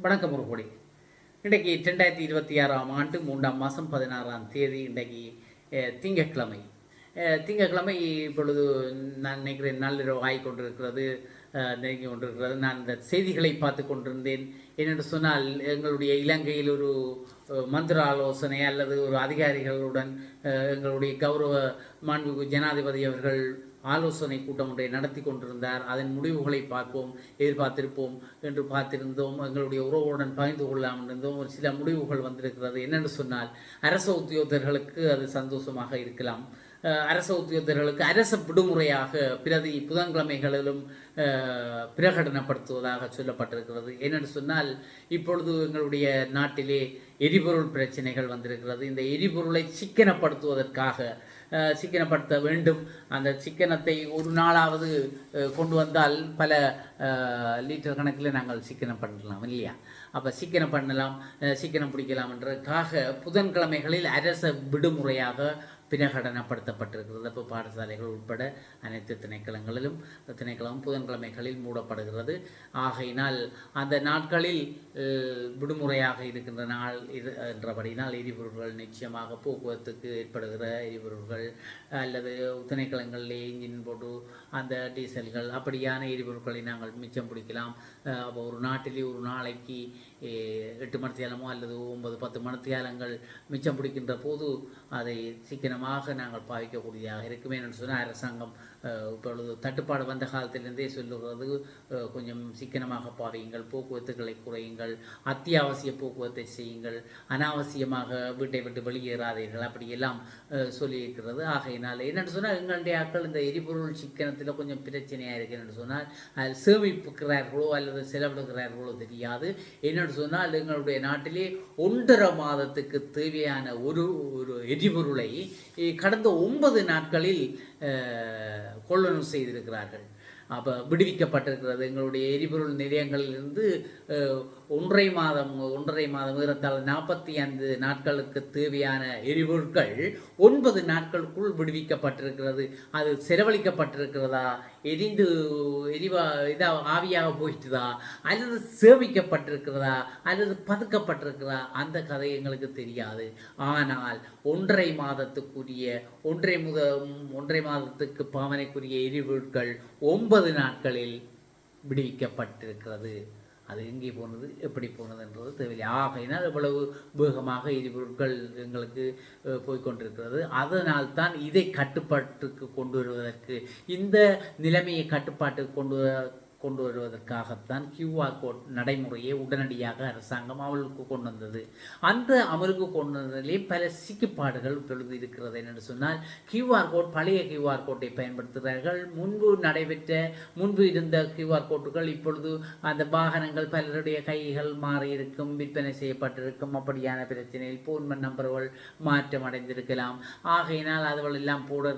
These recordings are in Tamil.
வணக்கம் முருகோடி. இன்றைக்கு 2026ஆம் ஆண்டு 3ஆம் மாதம் 16ஆம் தேதி. இன்றைக்கு திங்கட்கிழமை. திங்கட்கிழமை இப்பொழுது நான் நினைக்கிறேன் நள்ளிரவு ஆகி கொண்டிருக்கிறது, நெருங்கி கொண்டிருக்கிறது. நான் இந்த செய்திகளை பார்த்து கொண்டிருந்தேன். என்னென்று சொன்னால், எங்களுடைய இலங்கையில் ஒரு மந்திர ஆலோசனை அல்லது ஒரு அதிகாரிகளுடன் எங்களுடைய கௌரவ மாண்புமிகு ஜனாதிபதி அவர்கள் ஆலோசனை கூட்டம் ஒன்றை நடத்தி கொண்டிருந்தார். அதன் முடிவுகளை பார்ப்போம், எதிர்பார்த்திருப்போம் என்று பார்த்திருந்தோம். எங்களுடைய உறவுடன் பகிர்ந்து கொள்ளலாம் இருந்தோம். ஒரு சில முடிவுகள் வந்திருக்கிறது. என்னென்று சொன்னால், அரச உத்தியோகத்தர்களுக்கு அது சந்தோஷமாக இருக்கலாம். அரச உத்தியோகத்தர்களுக்கு அரச விடுமுறையாக பிரதி புதன்கிழமைகளிலும் பிரகடனப்படுத்துவதாக சொல்லப்பட்டிருக்கிறது. என்னென்னு சொன்னால், இப்பொழுது எங்களுடைய நாட்டிலே எரிபொருள் பிரச்சனைகள் வந்திருக்கிறது. இந்த எரிபொருளை சிக்கனப்படுத்த வேண்டும். அந்த சிக்கனத்தை ஒரு நாளாவது கொண்டு வந்தால் பல லிட்டர் கணக்கில் நாங்கள் சிக்கனம் பண்ணலாம் இல்லையா? அப்போ சிக்கனம் பண்ணலாம், சிக்கனம் பிடிக்கலாம் என்றதுக்காக புதன்கிழமைகளில் அரச விடுமுறையாக பிரகடனப்படுத்தப்பட்டிருக்கிறது. அப்போ பாடசாலைகள் உட்பட அனைத்து திணைக்களமும் புதன்கிழமைகளில் மூடப்படுகிறது. ஆகையினால் அந்த நாட்களில் விடுமுறையாக இருக்கின்ற நாள் என்றபடினால் எரிபொருள்கள் நிச்சயமாக போக்குவரத்துக்கு ஏற்படுகிற எரிபொருள்கள் அல்லது திணைக்களங்களிலே இன்ஜின் போட்டு அந்த டீசல்கள் அப்படியான எரிபொருட்களை நாங்கள் மிச்சம் பிடிக்கலாம். அப்போ ஒரு நாட்டிலே ஒரு நாளைக்கு 8 மணித்தியாலமோ அல்லது 9-10 மணித்தியாலங்கள் மிச்சம் பிடிக்கின்ற போது அதை சிக்கனமாக நாங்கள் பாவிக்கக்கூடியதாக இருக்குமே என்று சொன்னால், அரசாங்கம் இப்பொழுது தட்டுப்பாடு வந்த காலத்திலிருந்தே சொல்லுகிறது, கொஞ்சம் சிக்கனமாக பாவியுங்கள், போக்குவரத்துகளை குறையுங்கள், அத்தியாவசிய போக்குவரத்தை செய்யுங்கள், அனாவசியமாக வீட்டை விட்டு வெளியேறாதீர்கள், அப்படியெல்லாம் சொல்லியிருக்கிறது. ஆகையினால் என்னென்னு சொன்னால், எங்களுடைய ஆட்கள் இந்த எரிபொருள் சிக்கனத்தில் கொஞ்சம் பிரச்சனையாக இருக்குது என்று சொன்னால், அதில் சேமிப்புக்கிறார்களோ அல்லது செலவிடுகிறார்களோ தெரியாது. என்னென்னு சொன்னால், எங்களுடைய நாட்டிலே 1.5 மாதத்துக்கு தேவையான ஒரு எரிபொருளை கடந்த 9 நாட்களில் கொள்ளளவு செய்திருக்கிறார்கள். அப்போ விடுவிக்கப்பட்டிருக்கிறது. எங்களுடைய எரிபொருள் நிலையங்களிலிருந்து 1.5 மாதம் ஏறத்தாழ 45 நாட்களுக்கு தேவையான எரிபொருட்கள் 9 நாட்களுக்குள் விடுவிக்கப்பட்டிருக்கிறது. அது செலவழிக்கப்பட்டிருக்கிறதா, எரிந்து ஆவியாக போயிட்டுதா, அல்லது சேமிக்கப்பட்டிருக்கிறதா, அல்லது பதுக்கப்பட்டிருக்கிறதா, அந்த கதை எங்களுக்கு தெரியாது. ஆனால் 1.5 மாதத்துக்குரிய 1.5 மாதத்துக்கு பாவனைக்குரிய எரிபொருட்கள் 9 நாட்களில் விடுவிக்கப்பட்டிருக்கிறது. அது எங்கே போனது, எப்படி போனதுன்றது தேவையில்லை. ஆகையினால் இவ்வளவு வேகமாக எரிபொருட்கள் எங்களுக்கு போய்கொண்டிருக்கிறது. அதனால் தான் இதை கட்டுப்பாட்டுக்கு கொண்டு வருவதற்கு, இந்த நிலைமையை கட்டுப்பாட்டுக்கு கொண்டு வருவதற்காகத்தான் QR கோட் நடைமுறையை உடனடியாக அரசாங்கம் அமலுக்கு கொண்டு வந்தது. அந்த அமலுக்கு கொண்டு வந்ததிலே பல சிக்கப்பாடுகள் இப்பொழுது இருக்கிறது. என்னென்னு சொன்னால், QR கோட் பழைய QR கோட்டை பயன்படுத்துகிறார்கள். முன்பு இருந்த QR கோட்டுகள் இப்பொழுது அந்த வாகனங்கள் பலருடைய கைகள் மாறி இருக்கும், விற்பனை செய்யப்பட்டிருக்கும். அப்படியான பிரச்சனையில் போன் நம்பர்கள் மாற்றம் அடைந்திருக்கலாம். ஆகையினால் அதுகள் எல்லாம் போட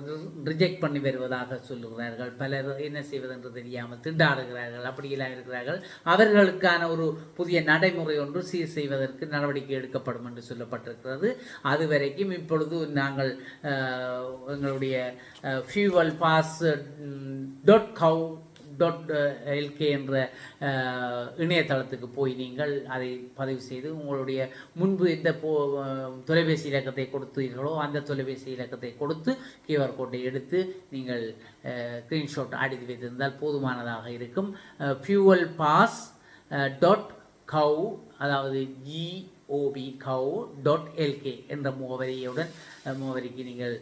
ரிஜெக்ட் பண்ணி வருவதாக சொல்லுகிறார்கள். பலர் என்ன செய்வதென்று தெரியாமல் திண்டாடுகிறார்கள். அப்படியெல்லாம் இருக்கிறார்கள். அவர்களுக்கான ஒரு புதிய நடைமுறை ஒன்று சீர் செய்வதற்கு நடவடிக்கை எடுக்கப்படும் என்று சொல்லப்பட்டிருக்கிறது. அதுவரைக்கும் இப்பொழுது நாங்கள் எங்களுடைய fuelpass.gov.lk என்ற இணையதளத்துக்கு போய் நீங்கள் அதை பதிவு செய்து உங்களுடைய முன்பு எந்த தொலைபேசி இலக்கத்தை கொடுத்தீர்களோ அந்த தொலைபேசி இலக்கத்தை கொடுத்து QR கோட்டை எடுத்து நீங்கள் ஸ்க்ரீன்ஷாட் அடித்து வைத்திருந்தால் போதுமானதாக இருக்கும். fuelpass.gov, அதாவது GOV.lk என்ற முகவரிக்கு நீங்கள்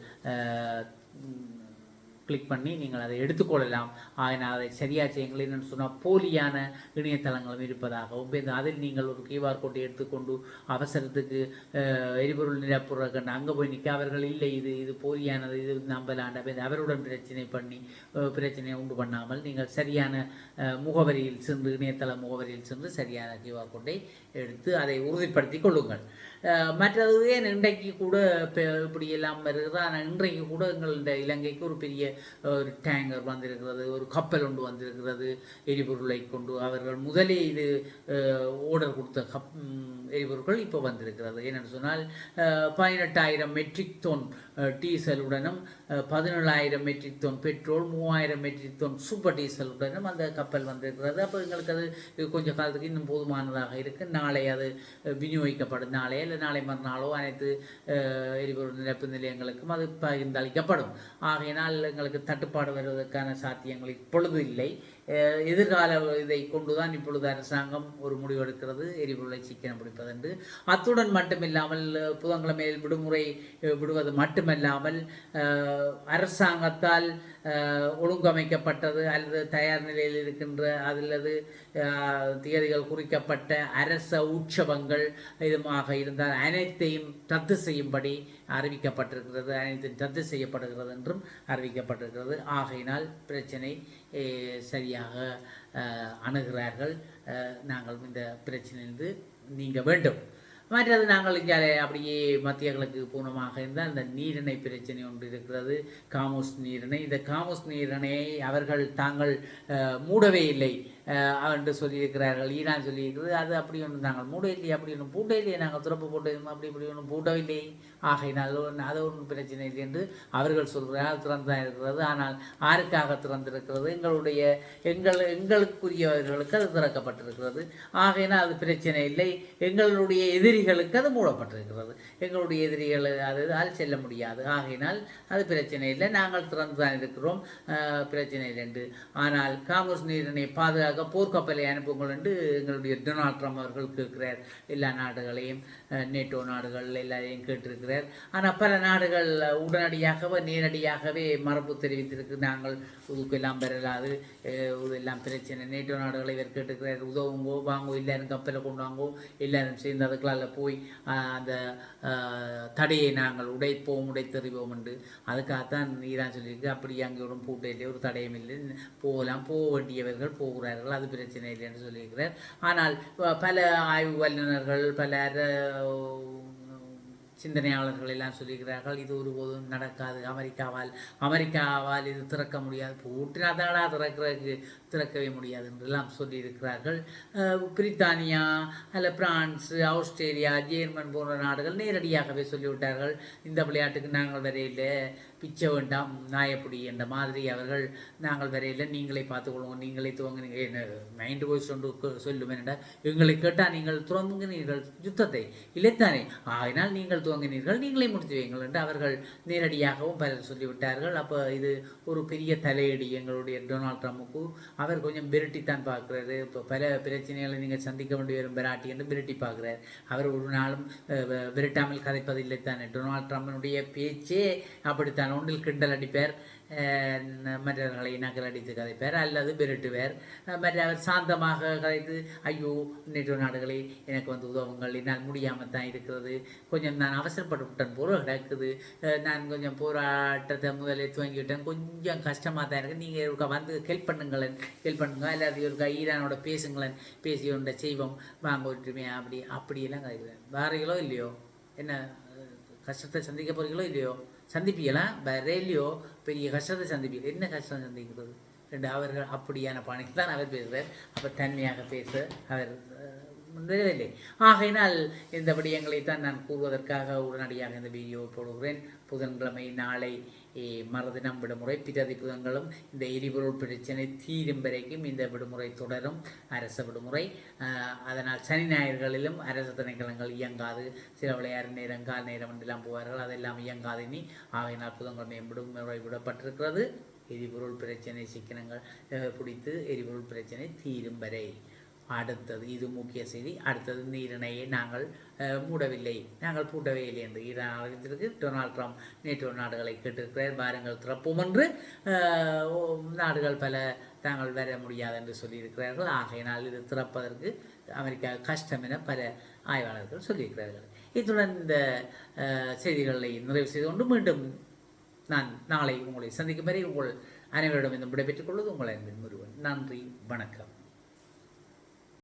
கிளிக் பண்ணி நீங்கள் அதை எடுத்துக்கொள்ளலாம். ஆனால் அதை சரியாக செய்யுங்கள். என்னென்னு சொன்னால், போலியான இணையதளங்களும் இருப்பதாகவும், அதில் நீங்கள் ஒரு QR கோட்டை எடுத்துக்கொண்டு அவசரத்துக்கு எரிபொருள் நிரப்புற அங்கே போய் நிற்க அவர்கள் இல்லை, இது போலியானது, இது நம்பலாண்ட அவருடன் பிரச்சனையை உண்டு பண்ணாமல் நீங்கள் சரியான முகவரியில் சென்று, இணையதள முகவரியில் சென்று சரியான QR கோட்டை எடுத்து அதை உறுதிப்படுத்தி கொள்ளுங்கள். மற்றது இன்றைக்கு கூட இப்படியெல்லாம் வருகிறது. ஆனால் இன்றைக்கு கூட எங்களுடைய இலங்கைக்கு ஒரு பெரிய ஒரு டேங்கர் வந்திருக்கிறது, ஒரு கப்பல் ஒன்று வந்திருக்கிறது எரிபொருளை கொண்டு. அவர்கள் முதலே இது ஓர்டர் கொடுத்த எரிபொருட்கள் இப்போ வந்திருக்கிறது. ஏனென்று சொன்னால் 18,000 மெட்ரிக் டன் டீசலுடனும் 17,000 metric ton petrol, 3,000 metric ton super டீசலுடனும் அந்த கப்பல் வந்திருக்கிறது. அப்போ எங்களுக்கு அது கொஞ்சம் காலத்துக்கு இன்னும் போதுமானதாக இருக்குது. நாளை அது விநியோகிக்கப்படும். நாளை இல்லை நாளை மறுநாளோ அனைத்து எரிபொருள் நிரப்பு நிலையங்களுக்கும் அது பகிர்ந்தளிக்கப்படும். ஆகையினால் எங்களுக்கு தட்டுப்பாடு வருவதற்கான சாத்தியங்கள் இப்பொழுது இல்லை. எதிர்கால இதை கொண்டுதான் இப்பொழுது அரசாங்கம் ஒரு முடிவெடுக்கிறது, எரிபொருளை சிக்கனம் பிடிப்பதென்று. அத்துடன் மட்டுமில்லாமல் புதன்கிழமையில் விடுமுறை விடுவது மட்டுமல்லாமல் அரசாங்கத்தால் ஒழுங்கமைக்கப்பட்டது அல்லது தயார் நிலையில் இருக்கின்ற அல்லது தேதிகள் குறிக்கப்பட்ட அரச உற்சவங்கள் இதுமாக இருந்தால் அனைத்தையும் ரத்து செய்யும்படி அறிவிக்கப்பட்டிருக்கிறது. அனைத்தும் ரத்து செய்யப்படுகிறது என்றும் அறிவிக்கப்பட்டிருக்கிறது. ஆகையினால் பிரச்சனை சரியாக அணுகிறார்கள். நாங்கள் இந்த பிரச்சனையிலிருந்து நீங்க வேண்டும். மற்றது நாங்கள் இங்கே அப்படியே மத்திய கிழக்கு பூர்ணமாக இருந்தால் அந்த நீரிணை பிரச்சனை ஒன்று இருக்கிறது, காமோஸ் நீரிணை. இந்த காமோஸ் நீரிணையை அவர்கள் தாங்கள் மூடவே இல்லை என்று சொல்லியிருக்கிறார்கள். ஈரான் சொல்லியிருக்கிறது அது அப்படி ஒன்று நாங்கள் மூட இல்லையே, அப்படி ஒன்றும் பூட்ட இல்லையே, நாங்கள் திறப்பு போட்டு அப்படி இப்படி ஒன்றும் பூட்டவில்லை, ஆகையினால் அது ஒன்றும் பிரச்சனை இல்லை என்று அவர்கள் சொல்கிறார்கள். திறந்தான் இருக்கிறது. ஆனால் யாருக்காக திறந்திருக்கிறது? எங்களுக்குரியவர்களுக்கு அது திறக்கப்பட்டிருக்கிறது. ஆகையினால் அது பிரச்சனை இல்லை. எங்களுடைய எதிரிகளுக்கு அது மூடப்பட்டிருக்கிறது. எங்களுடைய எதிரிகள் அது செல்ல முடியாது. ஆகையினால் அது பிரச்சனை இல்லை, நாங்கள் திறந்துதான் இருக்கிறோம், பிரச்சனை இல்லை என்று. ஆனால் காமோஸ் நீரினை பாதுகாக்க போர்க்கப்பலை அனுப்புங்கள் என்று எங்களுடைய டொனால்ட் ட்ரம்ப் அவர்கள் கேட்கிறார். எல்லா நாடுகளையும், நேட்டோ நாடுகள் எல்லாரையும் கேட்டிருக்கிறார். ஆனால் பல நாடுகள் உடனடியாகவே நேரடியாகவே மரபு தெரிவித்திருக்கு, நாங்கள் உதுக்கெல்லாம் பெறலாது, இதெல்லாம் பிரச்சனை. நேட்டோ நாடுகளை இவர் கேட்டுக்கிறார், உதவுங்கோ, வாங்கோ, எல்லாரும் கப்பலை கொண்டு வாங்கோ, எல்லாரும் சேர்ந்து அதுக்களால் போய் அந்த தடையை நாங்கள் உடைத்தெறிவோம் என்று. அதுக்காகத்தான் ஈரான் சொல்லியிருக்கு. அப்படி அங்கே ஒரு பூட்டையிலே ஒரு தடையும் இல்லை, போகலாம், போக வேண்டியவர்கள் போகிறார்கள், அது பிரச்சனை இல்லை என்று சொல்லியிருக்கிறார். ஆனால் பல ஆய்வு வல்லுநர்கள், பல சிந்தனையாளர்கள் எல்லாம் சொல்லியிருக்கிறார்கள் இது ஒருபோதும் நடக்காது, அமெரிக்காவால் இது திறக்க முடியாது, பூட்டினாதாடா திறக்கவே முடியாது என்றெல்லாம் சொல்லியிருக்கிறார்கள். பிரித்தானியா அல்ல பிரான்ஸ், ஆஸ்திரேலியா, ஜெர்மன் போன்ற நாடுகள் நேரடியாகவே சொல்லிவிட்டார்கள், இந்த விளையாட்டுக்கு நாங்கள் வரையில் பிச்சை வேண்டாம் நாயப்படி என்ற மாதிரி அவர்கள், நாங்கள் வரையில் நீங்களே பார்த்துக்கொள்வோம், நீங்களே துவங்குனீங்க மைண்டு வாய்ஸ் ஒன்று சொல்லும் என்னடா, எங்களை கேட்டால் நீங்கள் துவங்குனீர்கள் யுத்தத்தை இல்லைத்தானே, ஆகினால் நீங்கள் துவங்கினீர்கள், நீங்களே முடித்து வைங்கள் என்று அவர்கள் நேரடியாகவும் பலர் சொல்லிவிட்டார்கள். அப்போ இது ஒரு பெரிய தலையடி எங்களுடைய டொனால்ட் ட்ரம்புக்கு. அவர் கொஞ்சம் விரட்டித்தான் பார்க்குறாரு. இப்போ பல பிரச்சனைகளை நீங்கள் சந்திக்க வேண்டி வரும் பெராட்டி என்று விரட்டி பார்க்குறார். அவர் ஒரு நாளும் விரட்டாமல் கதைப்பதில்லைத்தானே. டொனால்ட் ட்ரம்பினுடைய பேச்சே அப்படித்தான், ஒன்றில் கிண்டல் அடிப்பார், மற்றவர்களை நகல் அடித்து கதைப்பார் அல்லது விரட்டுவார். மற்ற அவர் சாந்தமாக கதைத்து, ஐயோ நேற்று நாடுகளை எனக்கு உதவுங்கள், என்னால் முடியாமல் தான் இருக்கிறது, கொஞ்சம் நான் அவசரப்பட்டு விட்டேன் போல கிடக்குது, நான் கொஞ்சம் போராட்டத்தை முதலே துவங்கிவிட்டேன், கொஞ்சம் கஷ்டமாக தான் இருக்குது, நீங்கள் ஹெல்ப் பண்ணுங்க அல்லது ஒரு ஈரானோட பேசுங்களேன், பேசி ஒன்றை செய்வோம், வாங்க ஒற்றுமே அப்படியெல்லாம் கதைக்கிறேன். வாரீங்களோ இல்லையோ, என்ன கஷ்டத்தை சந்திக்க போகிறீங்களோ இல்லையோ, சந்திப்பீங்களா இல்லையோ, பெரிய கஷ்டத்தை சந்திப்பீங்க, என்ன கஷ்டம் சந்திக்கிறது ரெண்டு அவர்கள் அப்படியான பாணிக்கு தான் அவர் பேசுகிறார். அப்போ தன்மையாக பேச அவர் இல்லை. ஆகையினால் இந்த விடயங்களைத்தான் நான் கூறுவதற்காக உடனடியாக இந்த வீடியோ போடுகிறேன். புதன்கிழமை நாளை மறுதினம் விடுமுறை, பிரதி புதன்களும் இந்த எரிபொருள் பிரச்சனை தீரும் வரைக்கும் இந்த விடுமுறை தொடரும், அரச விடுமுறை. அதனால் சனி ஞாயிறுகளிலும் அரசு திணைக்களங்கள் இயங்காது, சில விளையாடு நேரம் கால் நேரம் என்றெல்லாம் போவார்கள், அதெல்லாம் இயங்காது இனி. ஆகையினால் புதன்கிழமை விடுமுறை விடப்பட்டிருக்கிறது. எரிபொருள் பிரச்சனை சிக்கனங்கள் பிடித்து எரிபொருள் பிரச்சனை தீரும் வரை. அடுத்தது இது முக்கிய செய்தி. அடுத்தது நீரிணையை நாங்கள் மூடவில்லை, நாங்கள் பூட்டவே இல்லை என்று ஈரான் அறிவித்திருக்கு. டொனால்ட் ட்ரம்ப் நேட்டோ நாடுகளை கேட்டிருக்கிறார், வாருங்கள் திறப்போம் என்று. நாடுகள் பல தாங்கள் வர முடியாது என்று சொல்லியிருக்கிறார்கள். ஆகையினால் இது திறப்பதற்கு அமெரிக்கா கஷ்டம் என பல ஆய்வாளர்கள் சொல்லியிருக்கிறார்கள். இத்துடன் இந்த செய்திகளை நிறைவு செய்து கொண்டு மீண்டும் நான் நாளை உங்களை சந்திக்கும் வரை உங்கள் அனைவரிடம் இந்த விடைபெற்றுக் கொள்வது உங்கள் அன்பின் முருகன். நன்றி, வணக்கம்.